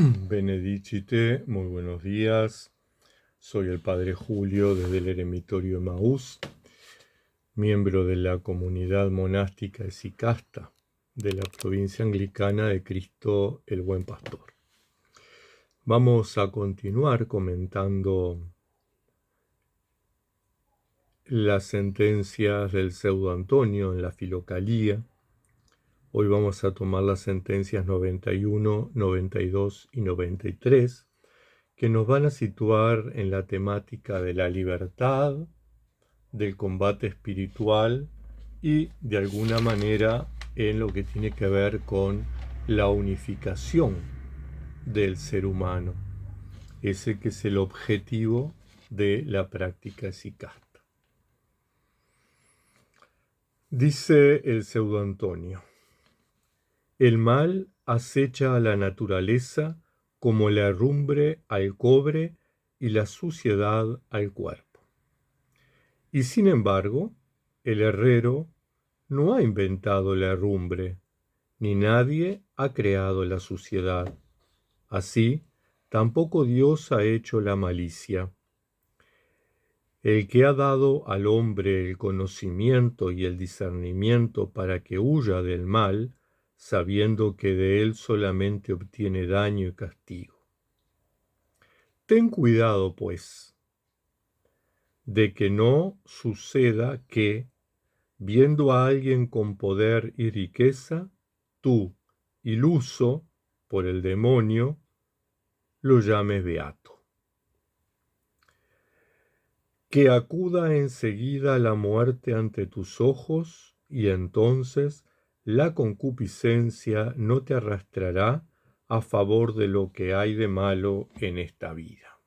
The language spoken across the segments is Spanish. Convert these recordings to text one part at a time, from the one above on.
Benedicite, muy buenos días. Soy el Padre Julio desde el Eremitorio Emaús, miembro de la comunidad monástica Esicasta de la provincia anglicana de Cristo el Buen Pastor. Vamos a continuar comentando las sentencias del Pseudo Antonio en la Filocalía. Hoy vamos a tomar las sentencias 91, 92 y 93, que nos van a situar en la temática de la libertad, del combate espiritual y, de alguna manera, en lo que tiene que ver con la unificación del ser humano, ese que es el objetivo de la práctica esicasta. Dice el Pseudo Antonio: el mal acecha a la naturaleza como la herrumbre al cobre y la suciedad al cuerpo. Y sin embargo, el herrero no ha inventado la herrumbre, ni nadie ha creado la suciedad. Así, tampoco Dios ha hecho la malicia. El que ha dado al hombre el conocimiento y el discernimiento para que huya del mal, sabiendo que de él solamente obtiene daño y castigo. Ten cuidado, pues, de que no suceda que, viendo a alguien con poder y riqueza, tú, iluso por el demonio, lo llames beato. Que acuda enseguida la muerte ante tus ojos, y entonces la concupiscencia no te arrastrará a favor de lo que hay de malo en esta vida.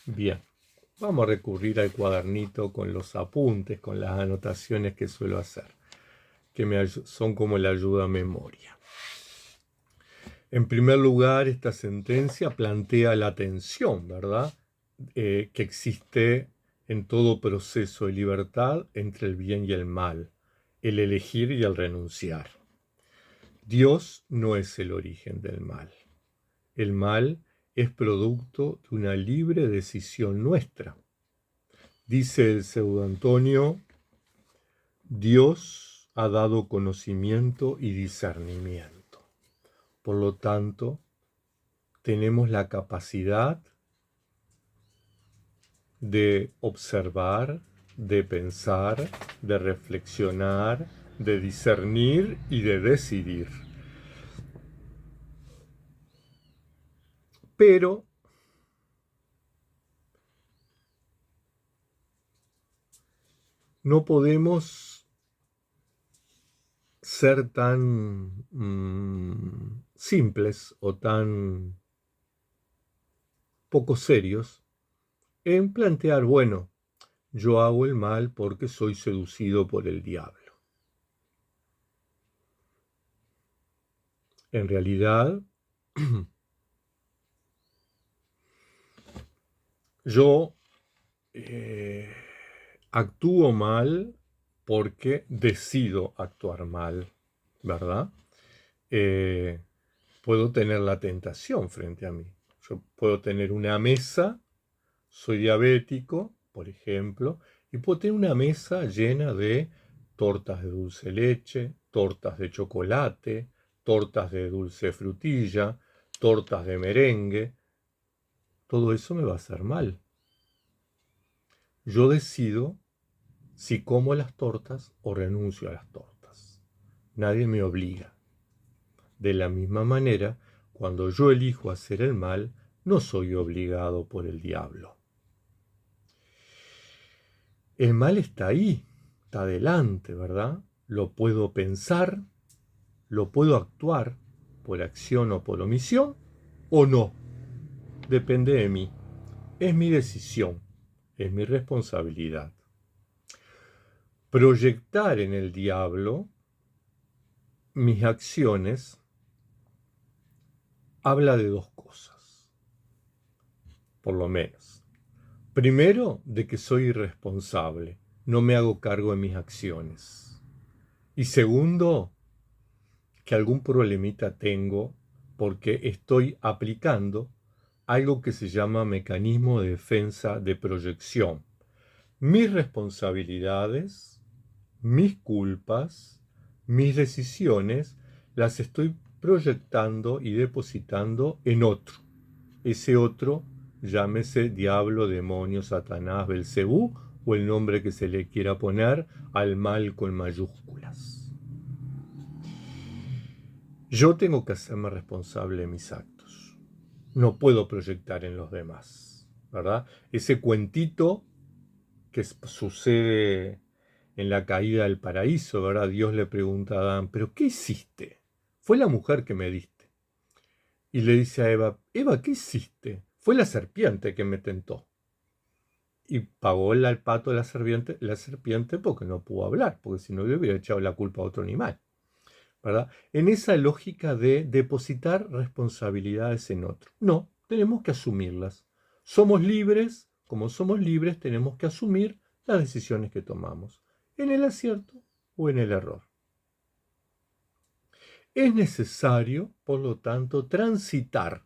Bien, vamos a recurrir al cuadernito con los apuntes, con las anotaciones que suelo hacer, que son como la ayuda a memoria. En primer lugar, esta sentencia plantea la tensión, ¿verdad?, que existe en todo proceso de libertad entre el bien y el mal, el elegir y el renunciar. Dios no es el origen del mal. El mal es producto de una libre decisión nuestra. Dice el Pseudo Antonio: Dios ha dado conocimiento y discernimiento. Por lo tanto, tenemos la capacidad de observar, de pensar, de reflexionar, de discernir y de decidir. Pero no podemos ser tan simples o tan poco serios en plantear, bueno, yo hago el mal porque soy seducido por el diablo. En realidad, yo actúo mal porque decido actuar mal, ¿verdad? Puedo tener la tentación frente a mí. Yo puedo tener una mesa, soy diabético, por ejemplo, y puedo tener una mesa llena de tortas de dulce leche, tortas de chocolate, tortas de dulce frutilla, tortas de merengue. Todo eso me va a hacer mal. Yo decido si como las tortas o renuncio a las tortas. Nadie me obliga. De la misma manera, cuando yo elijo hacer el mal, no soy obligado por el diablo. El mal está ahí, está delante, ¿verdad? Lo puedo pensar, lo puedo actuar por acción o por omisión, o no. Depende de mí. Es mi decisión, es mi responsabilidad. Proyectar en el diablo mis acciones habla de dos cosas, por lo menos. Primero, de que soy irresponsable, no me hago cargo de mis acciones. Y segundo, que algún problemita tengo porque estoy aplicando algo que se llama mecanismo de defensa de proyección. Mis responsabilidades, mis culpas, mis decisiones, las estoy proyectando y depositando en otro. Ese otro, llámese diablo, demonio, Satanás, Belcebú o el nombre que se le quiera poner al mal con mayúsculas. Yo tengo que hacerme responsable de mis actos. No puedo proyectar en los demás, ¿verdad? Ese cuentito que sucede en la caída del paraíso, ¿verdad? Dios le pregunta a Adán, ¿pero qué hiciste? Fue la mujer que me diste. Y le dice a Eva, Eva, ¿qué hiciste? Fue la serpiente que me tentó. Y pagó el pato de la serpiente porque no pudo hablar, porque si no le hubiera echado la culpa a otro animal, ¿verdad? En esa lógica de depositar responsabilidades en otro. No, tenemos que asumirlas. Somos libres, como somos libres, tenemos que asumir las decisiones que tomamos, en el acierto o en el error. Es necesario, por lo tanto, transitar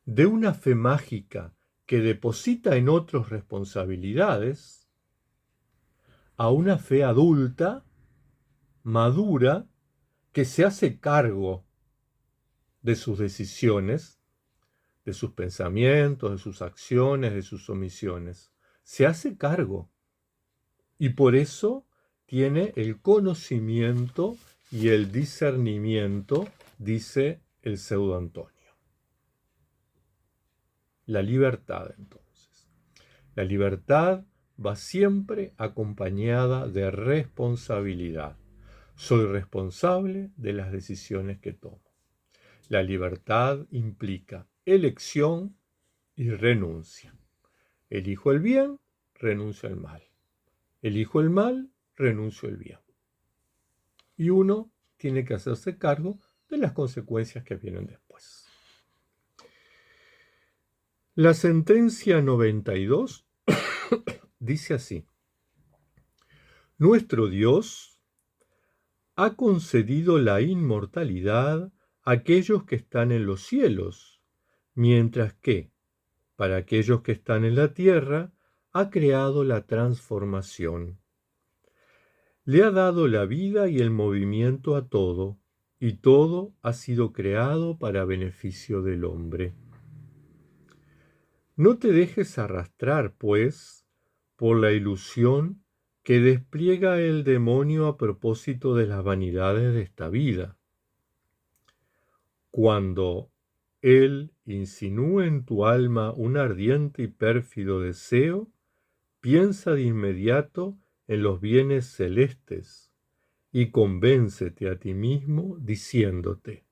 de una fe mágica que deposita en otros responsabilidades a una fe adulta, madura, que se hace cargo de sus decisiones, de sus pensamientos, de sus acciones, de sus omisiones. Se hace cargo y por eso tiene el conocimiento y el discernimiento, dice el pseudo Antonio. La libertad, entonces. La libertad va siempre acompañada de responsabilidad. Soy responsable de las decisiones que tomo. La libertad implica elección y renuncia. Elijo el bien, renuncio al mal. Elijo el mal, renuncio al bien. Y uno tiene que hacerse cargo de las consecuencias que vienen después. La sentencia 92 dice así: Nuestro Dios ha concedido la inmortalidad a aquellos que están en los cielos, mientras que, para aquellos que están en la tierra, ha creado la transformación. Le ha dado la vida y el movimiento a todo, y todo ha sido creado para beneficio del hombre. No te dejes arrastrar, pues, por la ilusión que despliega el demonio a propósito de las vanidades de esta vida. Cuando él insinúe en tu alma un ardiente y pérfido deseo, piensa de inmediato en los bienes celestes y convéncete a ti mismo diciéndote: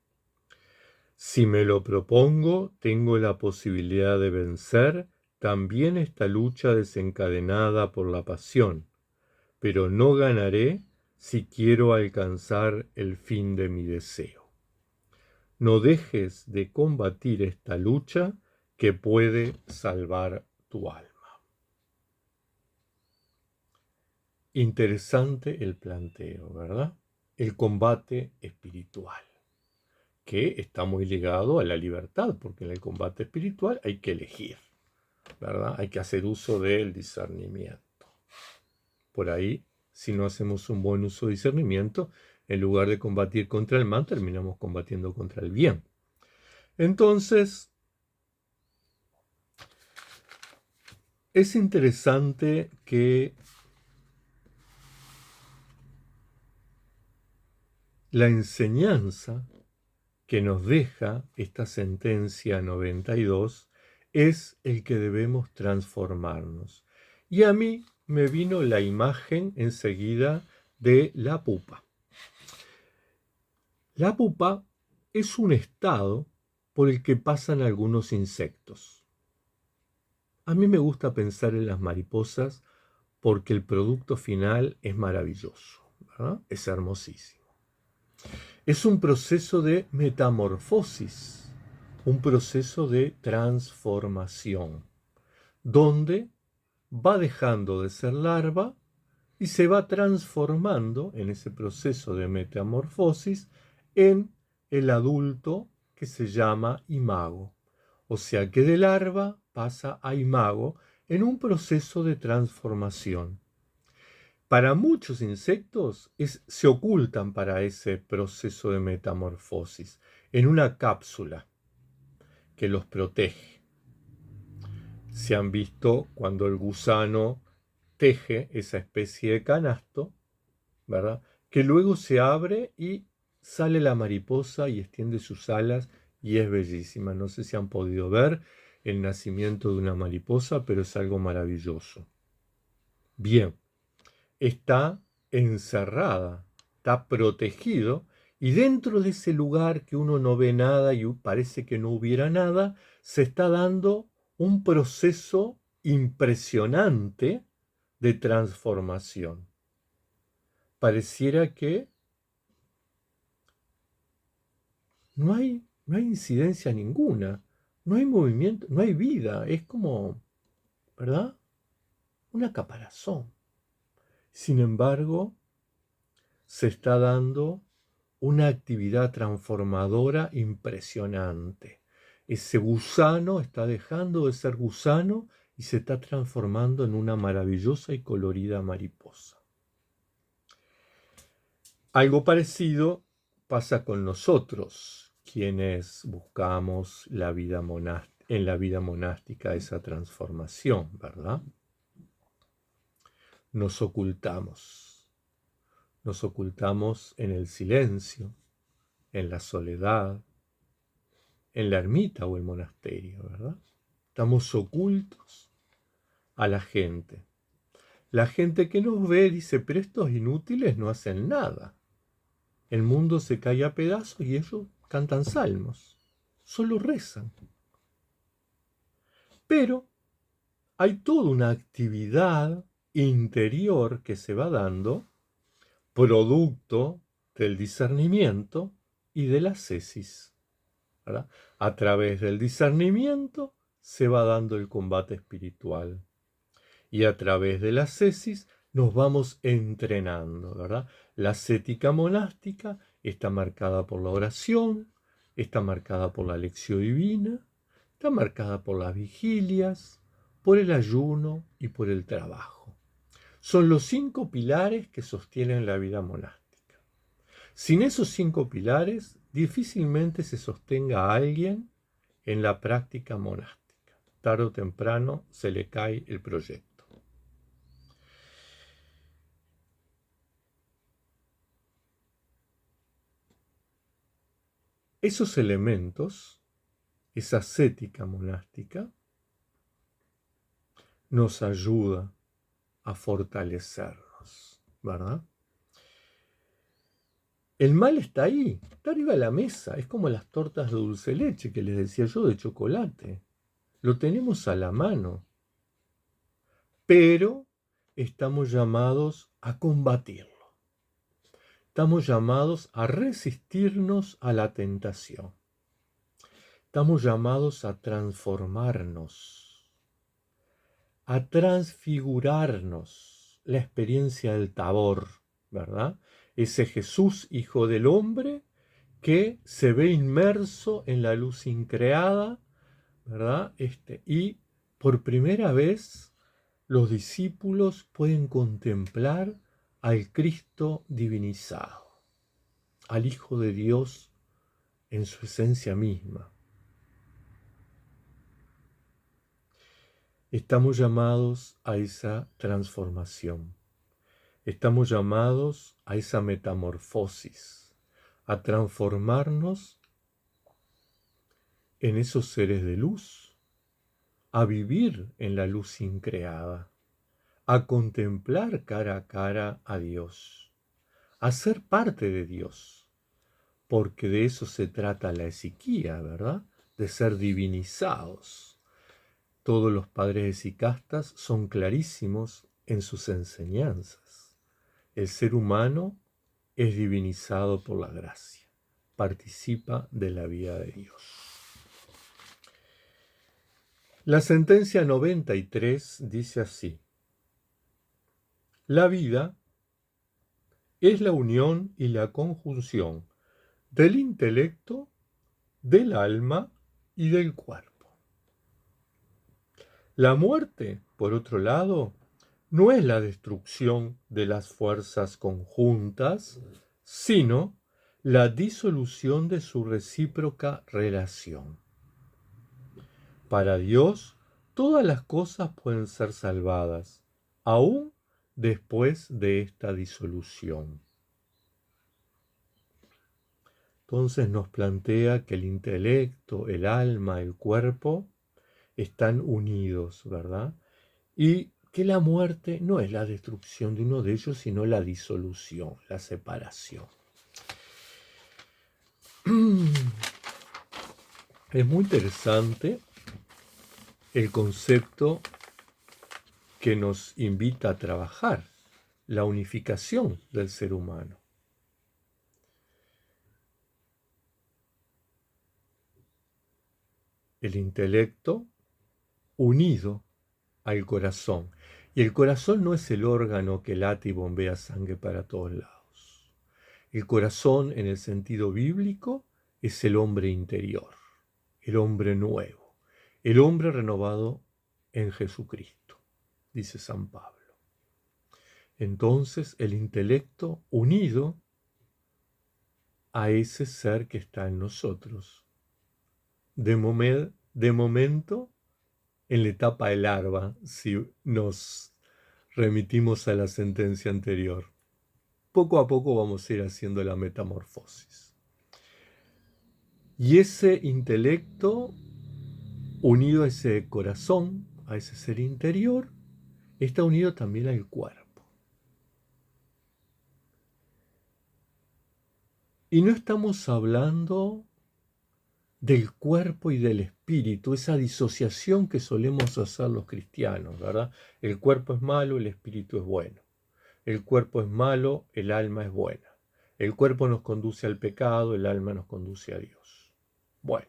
si me lo propongo, tengo la posibilidad de vencer también esta lucha desencadenada por la pasión, pero no ganaré si quiero alcanzar el fin de mi deseo. No dejes de combatir esta lucha que puede salvar tu alma. Interesante el planteo, ¿verdad? El combate espiritual, que está muy ligado a la libertad, porque en el combate espiritual hay que elegir, ¿verdad? Hay que hacer uso del discernimiento. Por ahí, si no hacemos un buen uso de discernimiento, en lugar de combatir contra el mal, terminamos combatiendo contra el bien. Entonces, es interesante que la enseñanza que nos deja esta sentencia 92 es el que debemos transformarnos. Y a mí me vino la imagen enseguida de la pupa. La pupa es un estado por el que pasan algunos insectos. A mí me gusta pensar en las mariposas porque el producto final es maravilloso, ¿verdad? Es hermosísimo. Es un proceso de metamorfosis, un proceso de transformación, donde va dejando de ser larva y se va transformando en ese proceso de metamorfosis en el adulto que se llama imago. O sea que de larva pasa a imago en un proceso de transformación. Para muchos insectos se ocultan para ese proceso de metamorfosis en una cápsula que los protege. Se han visto cuando el gusano teje esa especie de canasto, ¿verdad? Que luego se abre y sale la mariposa y extiende sus alas y es bellísima. No sé si han podido ver el nacimiento de una mariposa, pero es algo maravilloso. Bien, está encerrada, está protegido y dentro de ese lugar que uno no ve nada y parece que no hubiera nada, se está dando un proceso impresionante de transformación. Pareciera que no hay incidencia ninguna, no hay movimiento, no hay vida, es como, ¿verdad? Una caparazón. Sin embargo, se está dando una actividad transformadora impresionante. Ese gusano está dejando de ser gusano y se está transformando en una maravillosa y colorida mariposa. Algo parecido pasa con nosotros, quienes buscamos en la vida monástica esa transformación, ¿verdad? Nos ocultamos en el silencio, en la soledad, en la ermita o el monasterio, ¿verdad? Estamos ocultos a la gente. La gente que nos ve dice, pero estos inútiles no hacen nada. El mundo se cae a pedazos y ellos cantan salmos, solo rezan. Pero hay toda una actividad interior que se va dando, producto del discernimiento y de la ascesis, ¿verdad? A través del discernimiento se va dando el combate espiritual y a través de la ascesis nos vamos entrenando, ¿verdad? La ascética monástica está marcada por la oración, está marcada por la lección divina, está marcada por las vigilias, por el ayuno y por el trabajo. Son los 5 pilares que sostienen la vida monástica. Sin esos 5 pilares, difícilmente se sostenga a alguien en la práctica monástica. Tarde o temprano se le cae el proyecto. Esos elementos, esa ascética monástica, nos ayuda a fortalecernos, ¿verdad? El mal está ahí, está arriba de la mesa, es como las tortas de dulce de leche que les decía yo de chocolate. Lo tenemos a la mano, pero estamos llamados a combatirlo. Estamos llamados a resistirnos a la tentación. Estamos llamados a transformarnos, a transfigurarnos. La experiencia del Tabor, ¿verdad? Ese Jesús, hijo del hombre, que se ve inmerso en la luz increada, ¿verdad? Y por primera vez los discípulos pueden contemplar al Cristo divinizado, al Hijo de Dios en su esencia misma. Estamos llamados a esa transformación. Estamos llamados a esa metamorfosis, a transformarnos en esos seres de luz, a vivir en la luz increada, a contemplar cara a cara a Dios, a ser parte de Dios, porque de eso se trata la esiquía, ¿verdad? De ser divinizados. Todos los padres esicastas son clarísimos en sus enseñanzas. El ser humano es divinizado por la gracia, participa de la vida de Dios. La sentencia 93 dice así: la vida es la unión y la conjunción del intelecto del alma y del cuerpo. La muerte, por otro lado, no es la destrucción de las fuerzas conjuntas, sino la disolución de su recíproca relación. Para Dios, todas las cosas pueden ser salvadas, aún después de esta disolución. Entonces nos plantea que el intelecto, el alma, el cuerpo están unidos, ¿verdad? Y que la muerte no es la destrucción de uno de ellos, sino la disolución, la separación. Es muy interesante el concepto que nos invita a trabajar, la unificación del ser humano. El intelecto unido al corazón. Y el corazón no es el órgano que late y bombea sangre para todos lados. El corazón, en el sentido bíblico, es el hombre interior, el hombre nuevo, el hombre renovado en Jesucristo, dice San Pablo. Entonces, el intelecto unido a ese ser que está en nosotros. De momento, en la etapa de larva, si nos remitimos a la sentencia anterior. Poco a poco vamos a ir haciendo la metamorfosis. Y ese intelecto, unido a ese corazón, a ese ser interior, está unido también al cuerpo. Y no estamos hablando del cuerpo y del espíritu, esa disociación que solemos hacer los cristianos, ¿verdad? El cuerpo es malo, el espíritu es bueno. El cuerpo es malo, el alma es buena. El cuerpo nos conduce al pecado, el alma nos conduce a Dios. Bueno,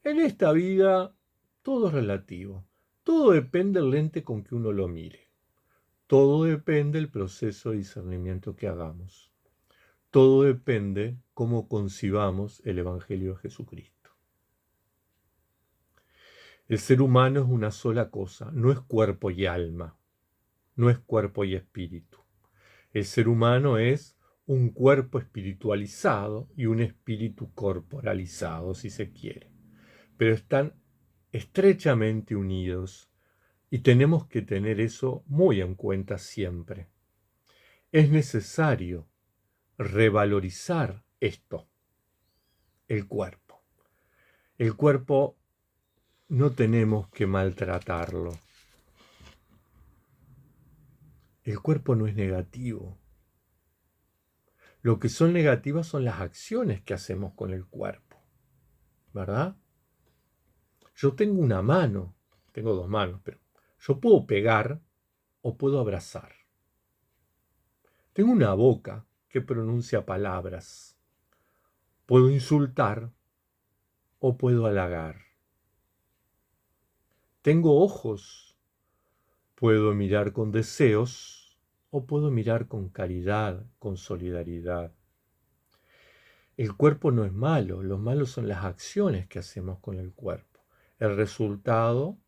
en esta vida todo es relativo. Todo depende del lente con que uno lo mire. Todo depende del proceso de discernimiento que hagamos. Todo depende cómo concibamos el Evangelio de Jesucristo. El ser humano es una sola cosa, no es cuerpo y alma, no es cuerpo y espíritu. El ser humano es un cuerpo espiritualizado y un espíritu corporalizado, si se quiere. Pero están estrechamente unidos y tenemos que tener eso muy en cuenta siempre. Es necesario revalorizar esto, el cuerpo. El cuerpo no tenemos que maltratarlo. El cuerpo no es negativo. Lo que son negativas son las acciones que hacemos con el cuerpo, ¿verdad? Yo tengo una mano, tengo dos manos, pero yo puedo pegar o puedo abrazar. Tengo una boca que pronuncia palabras. Puedo insultar o puedo halagar. Tengo ojos, puedo mirar con deseos o puedo mirar con caridad, con solidaridad. El cuerpo no es malo, lo malo son las acciones que hacemos con el cuerpo, el resultado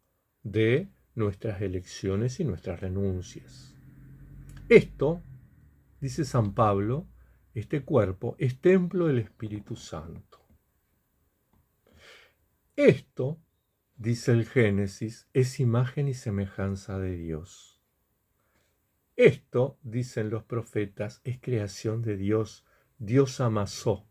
de nuestras elecciones y nuestras renuncias. Esto, dice San Pablo, este cuerpo es templo del Espíritu Santo. Esto, dice el Génesis, es imagen y semejanza de Dios. Esto, dicen los profetas, es creación de Dios. Dios amasó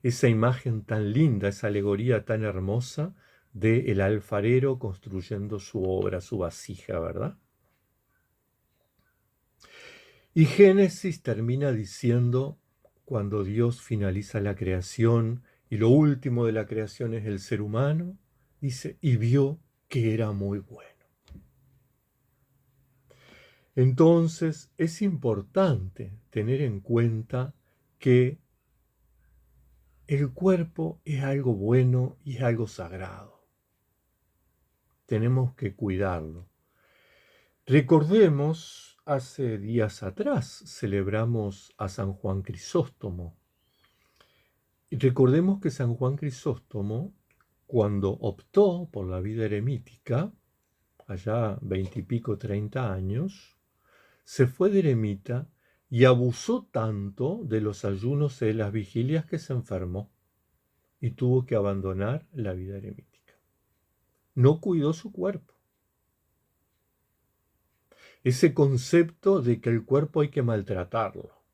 esa imagen tan linda, esa alegoría tan hermosa del alfarero construyendo su obra, su vasija, ¿verdad? Y Génesis termina diciendo, cuando Dios finaliza la creación y lo último de la creación es el ser humano, dice, y vio que era muy bueno. Entonces es importante tener en cuenta que el cuerpo es algo bueno y es algo sagrado. Tenemos que cuidarlo. Recordemos, hace días atrás celebramos a San Juan Crisóstomo. Y recordemos que San Juan Crisóstomo, cuando optó por la vida eremítica, allá 20 y pico, 30 años, se fue de eremita y abusó tanto de los ayunos y de las vigilias que se enfermó y tuvo que abandonar la vida eremítica. No cuidó su cuerpo. Ese concepto de que el cuerpo hay que maltratarlo,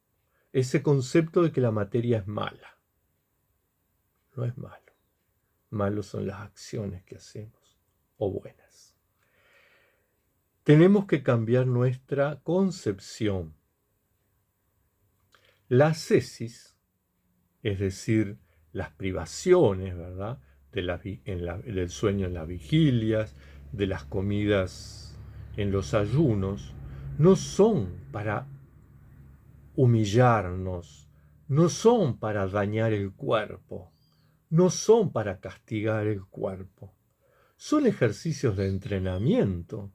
ese concepto de que la materia es mala, no es malo. Malos son las acciones que hacemos, o buenas. Tenemos que cambiar nuestra concepción. La ascesis, es decir, las privaciones, ¿verdad? Del sueño en las vigilias, de las comidas en los ayunos, no son para humillarnos, no son para dañar el cuerpo, no son para castigar el cuerpo. Son ejercicios de entrenamiento,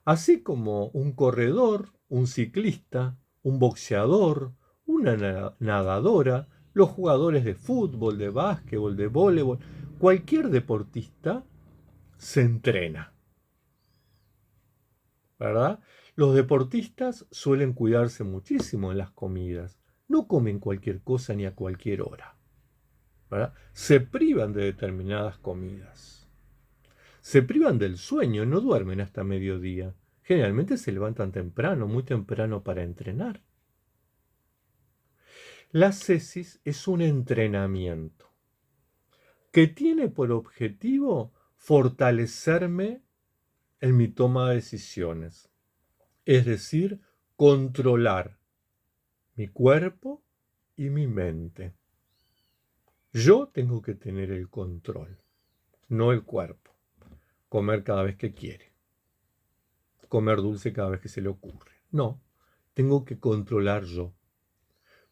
así como un corredor, un ciclista, un boxeador, una nadadora, los jugadores de fútbol, de básquetbol, de voleibol, cualquier deportista se entrena, ¿verdad? Los deportistas suelen cuidarse muchísimo en las comidas, no comen cualquier cosa ni a cualquier hora, ¿verdad? Se privan de determinadas comidas. Se privan del sueño, no duermen hasta mediodía. Generalmente se levantan temprano, muy temprano para entrenar. La ascesis es un entrenamiento que tiene por objetivo fortalecerme en mi toma de decisiones, es decir, controlar mi cuerpo y mi mente. Yo tengo que tener el control, no el cuerpo. Comer cada vez que quiere, comer dulce cada vez que se le ocurre. No, tengo que controlar yo.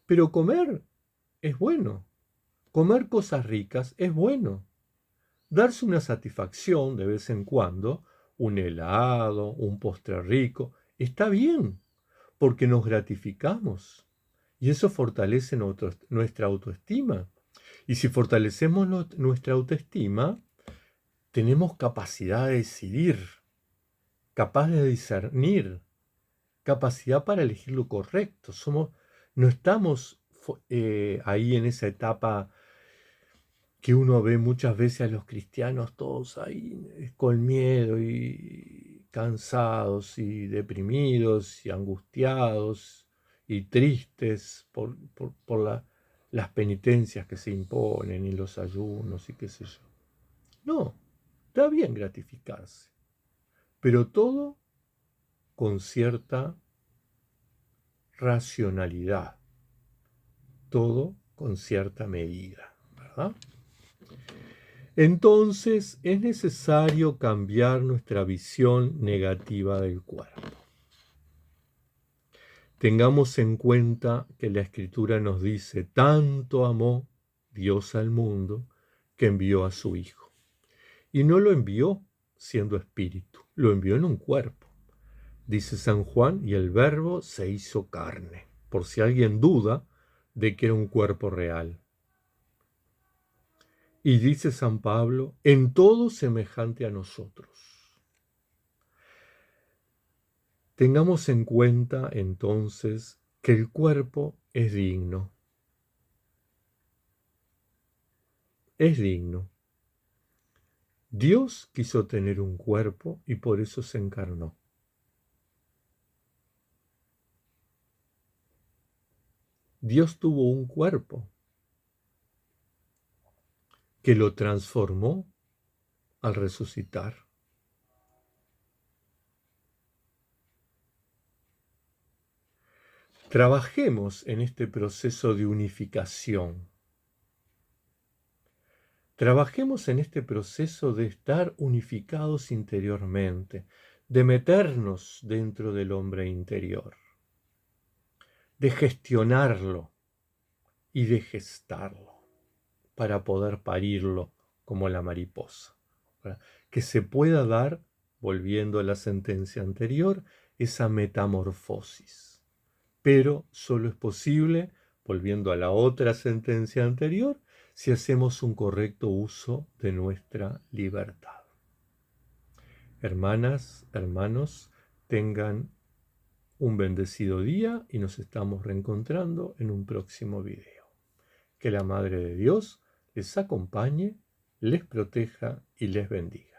Pero comer es bueno. Comer cosas ricas es bueno. Darse una satisfacción de vez en cuando, un helado, un postre rico, está bien, porque nos gratificamos. Y eso fortalece nuestra autoestima. Y si fortalecemos nuestra autoestima, tenemos capacidad de decidir, capaz de discernir, capacidad para elegir lo correcto. No estamos ahí en esa etapa que uno ve muchas veces a los cristianos todos ahí con miedo y cansados y deprimidos y angustiados y tristes por las penitencias que se imponen y los ayunos y qué sé yo. No, está bien gratificarse, pero todo con cierta racionalidad, todo con cierta medida, ¿verdad? Entonces es necesario cambiar nuestra visión negativa del cuerpo. Tengamos en cuenta que la Escritura nos dice, tanto amó Dios al mundo que envió a su Hijo. Y no lo envió siendo espíritu, lo envió en un cuerpo. Dice San Juan, y el Verbo se hizo carne, por si alguien duda de que era un cuerpo real. Y dice San Pablo, en todo semejante a nosotros. Tengamos en cuenta entonces que el cuerpo es digno. Es digno. Dios quiso tener un cuerpo y por eso se encarnó. Dios tuvo un cuerpo que lo transformó al resucitar. Trabajemos en este proceso de unificación. Trabajemos en este proceso de estar unificados interiormente, de meternos dentro del hombre interior, de gestionarlo y de gestarlo para poder parirlo como la mariposa. Que se pueda dar, volviendo a la sentencia anterior, esa metamorfosis. Pero solo es posible, volviendo a la otra sentencia anterior, si hacemos un correcto uso de nuestra libertad. Hermanas, hermanos, tengan un bendecido día y nos estamos reencontrando en un próximo video. Que la Madre de Dios les acompañe, les proteja y les bendiga.